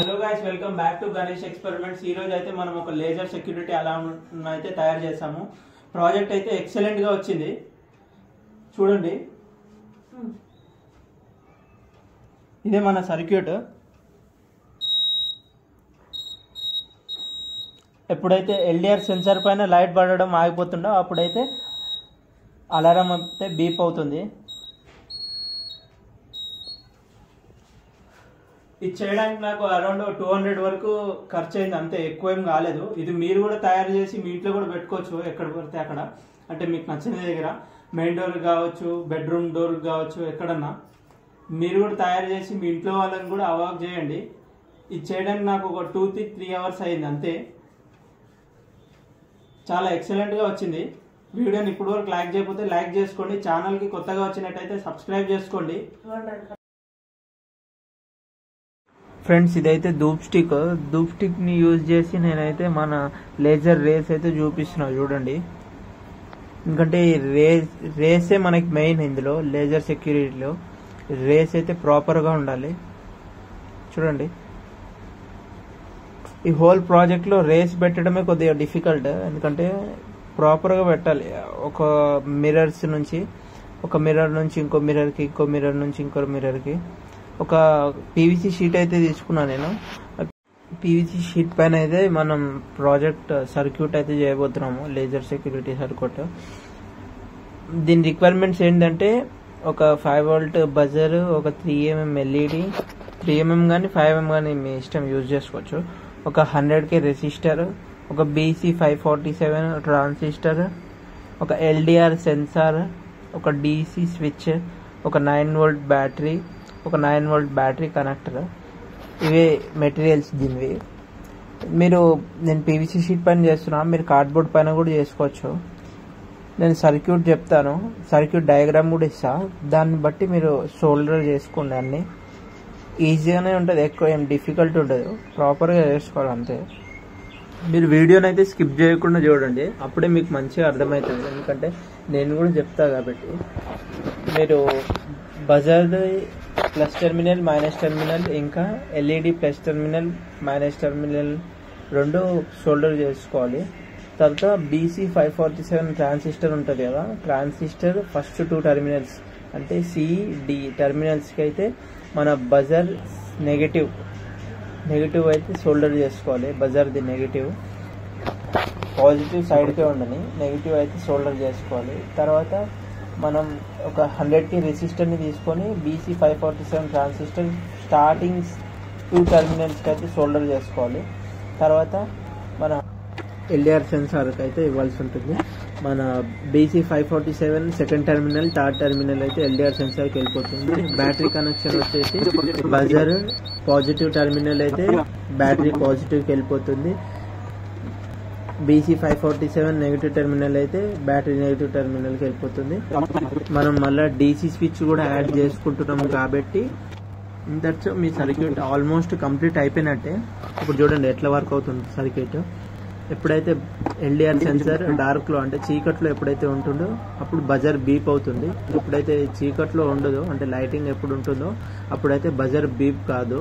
Hello guys, welcome back to Ganesh experiments. ఈ రోజు అయితే మనం ఒక లేజర్ సెక్యూరిటీ అలారం అయితే తయారు చేసాము. ప్రాజెక్ట్ అయితే ఎక్సలెంట్ గా వచ్చింది. చూడండి, ఇదే మన సర్క్యూట్. ఎప్పుడైతే ఎల్డిఆర్ సెన్సార్ పైన లైట్ పడడం ఆగిపోతుందో అప్పుడైతే అలారం అయితే బీప్ అవుతుంది. ఇది చేయడానికి నాకు అరౌండ్ 200 వరకు ఖర్చు అయింది, అంతే, ఎక్కువ ఏం కాలేదు. ఇది మీరు కూడా తయారు చేసి మీ ఇంట్లో కూడా పెట్టుకోవచ్చు, ఎక్కడ పడితే అక్కడ. అంటే మీకు నచ్చిన దగ్గర మెయిన్ డోర్ కావచ్చు, బెడ్రూమ్ డోర్ కావచ్చు, ఎక్కడన్నా మీరు కూడా తయారు చేసి మీ ఇంట్లో వాళ్ళని కూడా అవాక్ చేయండి. ఇది చేయడానికి నాకు ఒక 2-3 అవర్స్ అయింది, అంతే. చాలా ఎక్సలెంట్గా వచ్చింది. వీడియోని ఇప్పటి వరకు లైక్ చేయకపోతే లైక్ చేసుకోండి. ఛానల్కి కొత్తగా వచ్చినట్టయితే సబ్స్క్రైబ్ చేసుకోండి. ఫ్రెండ్స్, ఇదైతే ధూప్ స్టిక్ని యూజ్ చేసి నేనైతే మన లేజర్ రేస్ అయితే చూపిస్తున్నా, చూడండి. ఎందుకంటే రేసే మనకి మెయిన్ ఇందులో లేజర్ సెక్యూరిటీలో. రేస్ అయితే ప్రాపర్గా ఉండాలి. చూడండి, ఈ హోల్ ప్రాజెక్ట్లో రేస్ పెట్టడమే కొద్దిగా డిఫికల్ట్, ఎందుకంటే ప్రాపర్గా పెట్టాలి. ఒక మిర్రర్స్ నుంచి ఒక మిర్రర్ నుంచి ఇంకో మిర్రర్కి, ఇంకో మిర్రర్ నుంచి ఇంకో మిర్రర్కి ఒక పీవీసీ షీట్ అయితే తీసుకున్నాను నేను. పీవీసీ షీట్ పైన అయితే మనం ప్రాజెక్ట్ సర్క్యూట్ అయితే చేయబోతున్నాము, లేజర్ సెక్యూరిటీ సర్క్యూట్. దీని రిక్వైర్మెంట్స్ ఏంటంటే ఒక 5 వోల్ట్ బజర్, ఒక 3mm ఎల్ఈడి, 3mm కానీ 5mm కానీ మీ ఇష్టం, యూజ్ చేసుకోవచ్చు. ఒక 100K రెసిస్టర్, ఒక BC547 ట్రాన్సిస్టర్, ఒక ఎల్డిఆర్ సెన్సార్, ఒక DC స్విచ్, ఒక 9 వోల్ట్ బ్యాటరీ, ఒక 9 వోల్ట్ బ్యాటరీ కనెక్టర్. ఇవే మెటీరియల్స్ దీనివి. నేను పీవీసీ షీట్ పైన చేస్తున్నా, మీరు కార్డ్బోర్డ్ పైన కూడా చేసుకోవచ్చు. నేను సర్క్యూట్ చెప్తాను, సర్క్యూట్ డయాగ్రామ్ కూడా ఇస్తా, దాన్ని బట్టి మీరు సోల్డర్ చేసుకోండి. అన్నీ ఈజీగానే ఉంటుంది, ఎక్కువ ఏం డిఫికల్ట్ ఉండదు, ప్రాపర్గా చేసుకోవాలి, అంతే. మీరు వీడియోని అయితే స్కిప్ చేయకుండా చూడండి, అప్పుడే మీకు మంచిగా అర్థమవుతుంది. ఎందుకంటే నేను కూడా చెప్తా కాబట్టి. మీరు buzzer plus terminal, minus terminal, ఇంకా LED plus terminal, minus terminal రెండు షోల్డర్ చేసుకోవాలి. తర్వాత BC547 ట్రాన్సిస్టర్ ఉంటుంది కదా, ట్రాన్సిస్టర్ ఫస్ట్ 2 టెర్మినల్స్ అంటే CD టెర్మినల్స్కి అయితే మన బజర్ నెగటివ్ అయితే షోల్డర్ చేసుకోవాలి. బజర్ది నెగటివ్, పాజిటివ్ సైడ్కే ఉండని, నెగిటివ్ అయితే షోల్డర్ చేసుకోవాలి. తర్వాత మనం ఒక 100K రెసిస్టర్ని తీసుకొని BC547 ట్రాన్సిస్టర్ స్టార్టింగ్ 2 టెర్మినల్స్కి అయితే షోల్డర్ చేసుకోవాలి. తర్వాత మన ఎల్డిఆర్ సెన్సార్కి అయితే ఇవ్వాల్సి ఉంటుంది. మన BC547 second terminal, third terminal అయితే ఎల్డిఆర్ సెన్సార్కి వెళ్ళిపోతుంది. బ్యాటరీ కనెక్షన్ వచ్చేసి బజర్ పాజిటివ్ టెర్మినల్ అయితే బ్యాటరీ పాజిటివ్కి వెళ్ళిపోతుంది. BC547 నెగిటివ్ టెర్మినల్ అయితే బ్యాటరీ నెగిటివ్ టెర్మినల్కి వెళ్ళిపోతుంది. మనం మళ్ళీ DC స్విచ్ కూడా యాడ్ చేసుకుంటున్నాం కాబట్టి ఇంతటితో మీ సర్క్యూట్ ఆల్మోస్ట్ కంప్లీట్ అయిపోయినట్టే. ఇప్పుడు చూడండి ఎట్లా వర్క్ అవుతుంది సర్క్యూట్. ఎప్పుడైతే ఎల్డిఆర్ సెన్సార్ డార్క్లో అంటే చీకట్లో ఎప్పుడైతే ఉంటుందో అప్పుడు బజర్ బీప్ అవుతుంది. ఎప్పుడైతే చీకట్లో ఉండదో అంటే లైటింగ్ ఎప్పుడు ఉంటుందో అప్పుడైతే బజర్ బీప్ కాదు.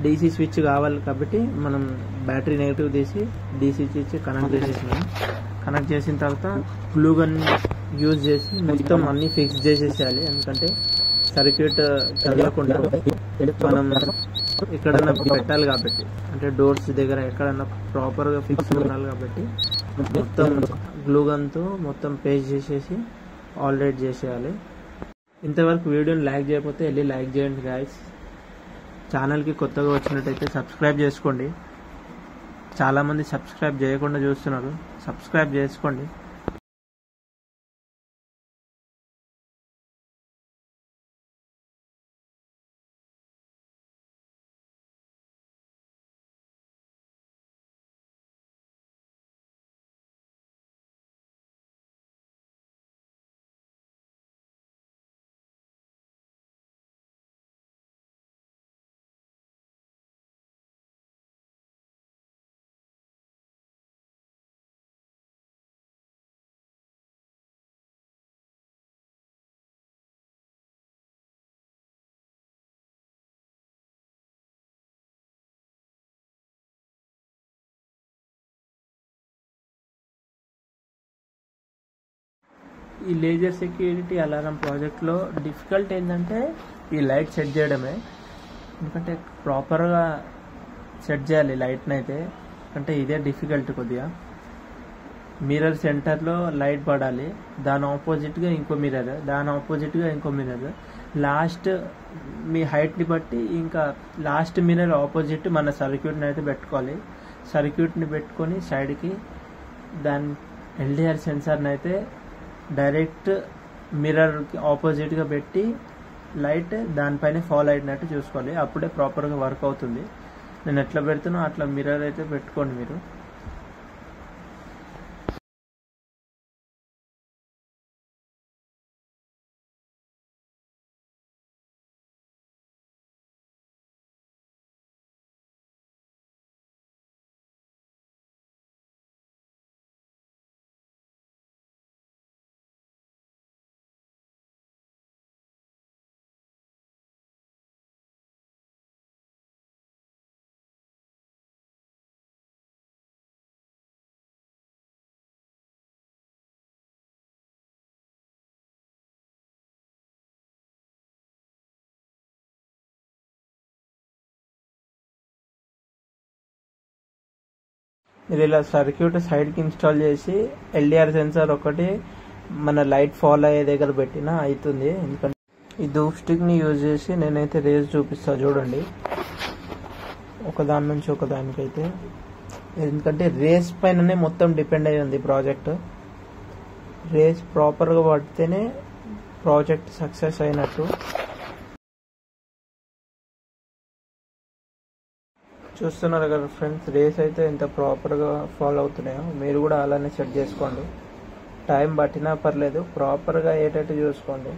DC స్విచ్ కావాలి కాబట్టి మనం బ్యాటరీ నెగిటివ్ తీసి DC స్విచ్ కనెక్ట్ చేసేసినాం. కనెక్ట్ చేసిన తర్వాత గ్లూ గన్ యూజ్ చేసి మొత్తం అన్నీ ఫిక్స్ చేసేసేయాలి. ఎందుకంటే సర్క్యూట్ కదలకుండా మనం ఎక్కడన్నా పెట్టాలి కాబట్టి, అంటే డోర్స్ దగ్గర ఎక్కడన్నా ప్రాపర్గా ఫిక్స్ ఉండాలి కాబట్టి మొత్తం గ్లూ గన్తో మొత్తం పేస్ట్ చేసేసి ఆల్రెడీ చేసేయాలి. ఇంతవరకు వీడియోని లైక్ చేయకపోతే వెళ్ళి లైక్ చేయండి గాయస్. ఛానల్కి కొత్తగా వచ్చినట్టయితే సబ్స్క్రైబ్ చేసుకోండి. చాలామంది సబ్స్క్రైబ్ చేయకుండా చూస్తున్నారు, సబ్స్క్రైబ్ చేసుకోండి. ఈ లేజర్ సెక్యూరిటీ అలారం ప్రాజెక్ట్లో డిఫికల్ట్ ఏంటంటే ఈ లైట్ సెట్ చేయడమే. ఎందుకంటే ప్రాపర్గా సెట్ చేయాలి లైట్ని అయితే, అంటే ఇదే డిఫికల్ట్ కొద్దిగా. మిర్రర్ సెంటర్లో లైట్ పడాలి, దాని ఆపోజిట్గా ఇంకో మిర్రర్, దాని ఆపోజిట్గా ఇంకో మిర్రర్, లాస్ట్ మీ హైట్ని బట్టి ఇంకా లాస్ట్ మిర్రర్ ఆపోజిట్ మన సర్క్యూట్ని అయితే పెట్టుకోవాలి. సర్క్యూట్ని పెట్టుకొని సైడ్కి దాని ఎల్డిఆర్ సెన్సార్ని అయితే డైరెక్ట్ మిర్రర్కి ఆపోజిట్గా పెట్టి లైట్ దానిపైన ఫాలో అయినట్టు చూసుకోవాలి. అప్పుడే ప్రాపర్గా వర్క్ అవుతుంది. నేను ఎట్లా పెడుతున్నా అట్లా మిర్రర్ అయితే పెట్టుకోండి మీరు. మీరు ఇలా సర్క్యూట్ సైడ్కి ఇన్స్టాల్ చేసి ఎల్డిఆర్ సెన్సార్ ఒకటి మన లైట్ ఫాలో అయ్యే దగ్గర పెట్టినా అవుతుంది. ఎందుకంటే ఈ ధూప్ స్టిక్ని యూజ్ చేసి నేనైతే రేస్ చూపిస్తా చూడండి, ఒకదాని నుంచి ఒకదానికైతే. ఎందుకంటే రేస్ పైననే మొత్తం డిపెండ్ అయ్యి ఉంది ప్రాజెక్ట్. రేస్ ప్రాపర్గా పడితేనే ప్రాజెక్ట్ సక్సెస్ అయినట్టు. చూస్తున్నారు కదా ఫ్రెండ్స్, రేస్ అయితే ఎంత ప్రాపర్గా ఫాలో అవుతున్నాయో. మీరు కూడా అలానే సెట్ చేసుకోండి. టైం పట్టినా పర్లేదు, ప్రాపర్గా అయ్యేటట్టు చూసుకోండి.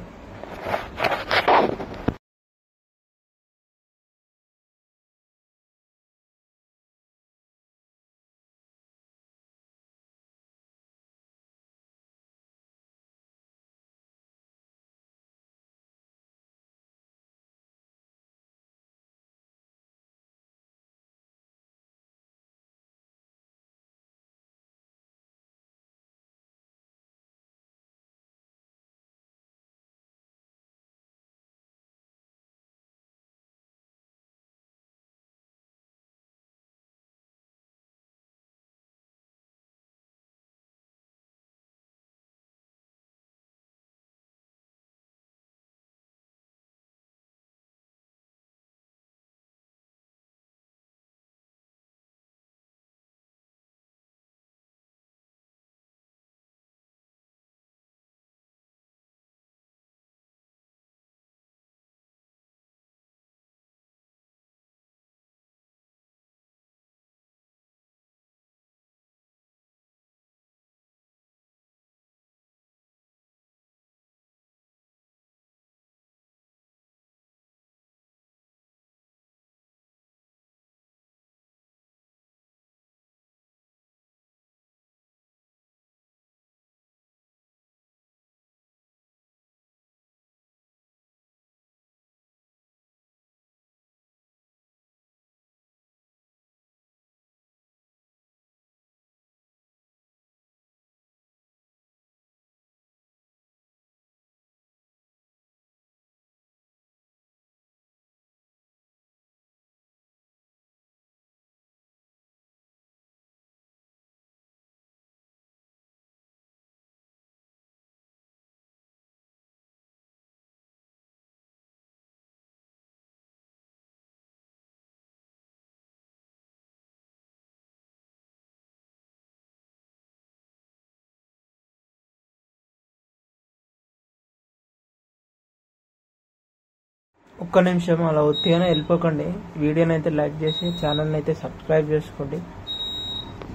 ఒక్క నిమిషం అలా ఉత్తిగానే వెళ్ళిపోకండి. వీడియోని అయితే లైక్ చేసి ఛానల్ని అయితే సబ్స్క్రైబ్ చేసుకోండి.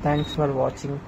Thanks for watching.